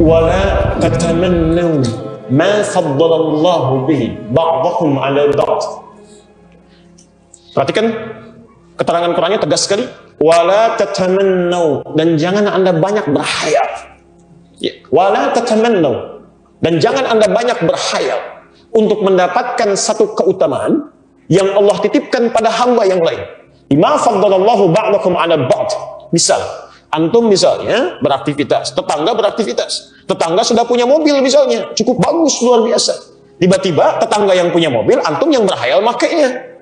wala tatamannu ma faddalallahu bihi ba'dakum 'ala ba'd. Perhatikan keterangan Qur'annya tegas sekali. Wala tatamannu, dan jangan Anda banyak berhayal. Ya. Wala tatamannu, dan jangan Anda banyak berhayal untuk mendapatkan satu keutamaan yang Allah titipkan pada hamba yang lain. Bima faddalallahu ba'dakum 'ala ba'd. Misal, antum misalnya beraktivitas, tetangga beraktivitas. Tetangga sudah punya mobil misalnya, cukup bagus, luar biasa. Tiba-tiba tetangga yang punya mobil, antum yang berhayal makainya.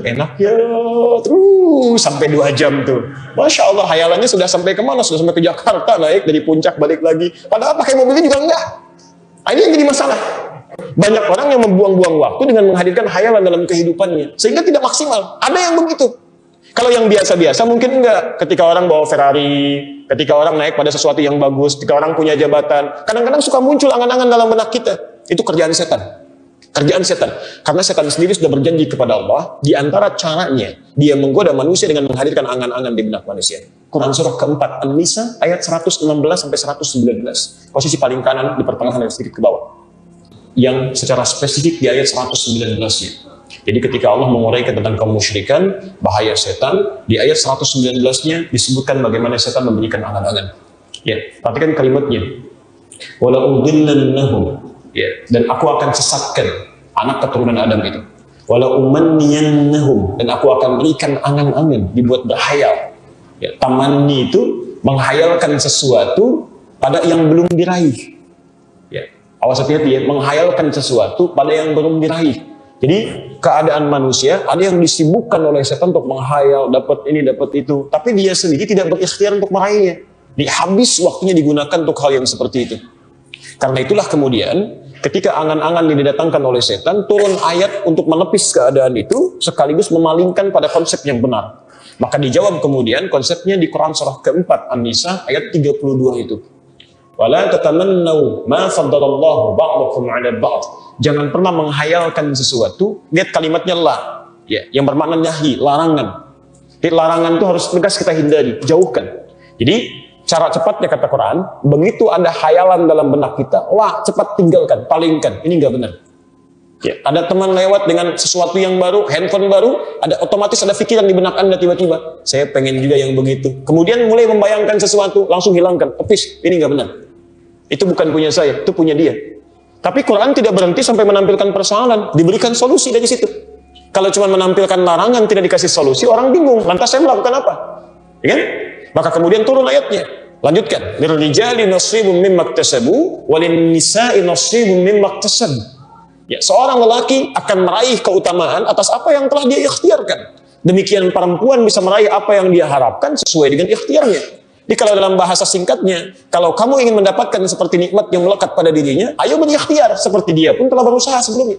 Enak ya, terus sampai 2 jam tuh. Masya Allah, hayalannya sudah sampai kemana? Sudah sampai ke Jakarta, naik dari puncak balik lagi. Padahal pakai mobilnya juga enggak. Ini yang jadi masalah. Banyak orang yang membuang-buang waktu dengan menghadirkan hayalan dalam kehidupannya, sehingga tidak maksimal. Ada yang begitu. Kalau yang biasa-biasa mungkin enggak. Ketika orang bawa Ferrari, ketika orang naik pada sesuatu yang bagus, ketika orang punya jabatan, kadang-kadang suka muncul angan-angan dalam benak kita. Itu kerjaan setan. Kerjaan setan. Karena setan sendiri sudah berjanji kepada Allah, di antara caranya dia menggoda manusia dengan menghadirkan angan-angan di benak manusia. Quran surah keempat An-Nisa ayat 116 sampai 119. Posisi paling kanan di pertengahan dan sedikit ke bawah. Yang secara spesifik di ayat 119-nya. Jadi ketika Allah menguraikan tentang kaum musyrikan, bahaya setan, di ayat 119-nya disebutkan bagaimana setan memberikan angan-angan. Ya, perhatikan kalimatnya. Wala udillannahum. Ya, dan aku akan sesatkan anak keturunan Adam itu. Wala umanniyannahum, dan aku akan berikan angan-angan, dibuat berhayal. Ya, tamanni itu menghayalkan sesuatu pada yang belum diraih. Ya, awas hati-hati ya, menghayalkan sesuatu pada yang belum diraih. Jadi keadaan manusia ada yang disibukkan oleh setan untuk menghayal, dapat ini, dapat itu, tapi dia sendiri tidak berikhtiar untuk meraihnya. Habis waktunya digunakan untuk hal yang seperti itu. Karena itulah kemudian ketika angan-angan didatangkan oleh setan, turun ayat untuk menepis keadaan itu sekaligus memalingkan pada konsep yang benar. Maka dijawab kemudian konsepnya di Quran surah keempat An-Nisa ayat 32 itu. Wala tatamannu ma faddalallahu ba'dakum 'ala ba'd. Jangan pernah menghayalkan sesuatu. Lihat kalimatnya la, ya, yang bermakna nahi, larangan. Jadi larangan itu harus tegas kita hindari, jauhkan. Jadi cara cepatnya kata Quran, begitu ada hayalan dalam benak kita, wah cepat tinggalkan, palingkan. Ini nggak benar. Ya, ada teman lewat dengan sesuatu yang baru, handphone baru, ada otomatis ada pikiran di benak Anda tiba-tiba. Saya pengen juga yang begitu. Kemudian mulai membayangkan sesuatu, langsung hilangkan. Tepis, ini nggak benar. Itu bukan punya saya, itu punya dia. Tapi Quran tidak berhenti sampai menampilkan persoalan, diberikan solusi dari situ. Kalau cuma menampilkan larangan, tidak dikasih solusi, orang bingung. Lantas saya melakukan apa? Ya kan? Maka kemudian turun ayatnya. Lanjutkan. Lirrijali nasibun mimma iktasabu walin nisa'i nasibun mimma iktasabu. Ya, seorang lelaki akan meraih keutamaan atas apa yang telah dia ikhtiarkan. Demikian perempuan bisa meraih apa yang dia harapkan sesuai dengan ikhtiarnya. Jadi kalau dalam bahasa singkatnya, kalau kamu ingin mendapatkan seperti nikmat yang melekat pada dirinya, ayo berikhtiar seperti dia pun telah berusaha sebelumnya.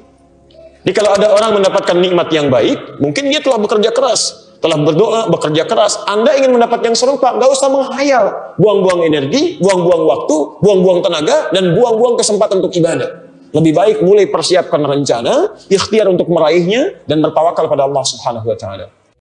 Jadi kalau ada orang mendapatkan nikmat yang baik, mungkin dia telah bekerja keras, telah berdoa, bekerja keras. Anda ingin mendapat yang serupa, nggak usah menghayal. Buang-buang energi, buang-buang waktu, buang-buang tenaga, dan buang-buang kesempatan untuk ibadah. Lebih baik mulai persiapkan rencana, ikhtiar untuk meraihnya, dan bertawakal pada Allah Subhanahu wa Ta'ala.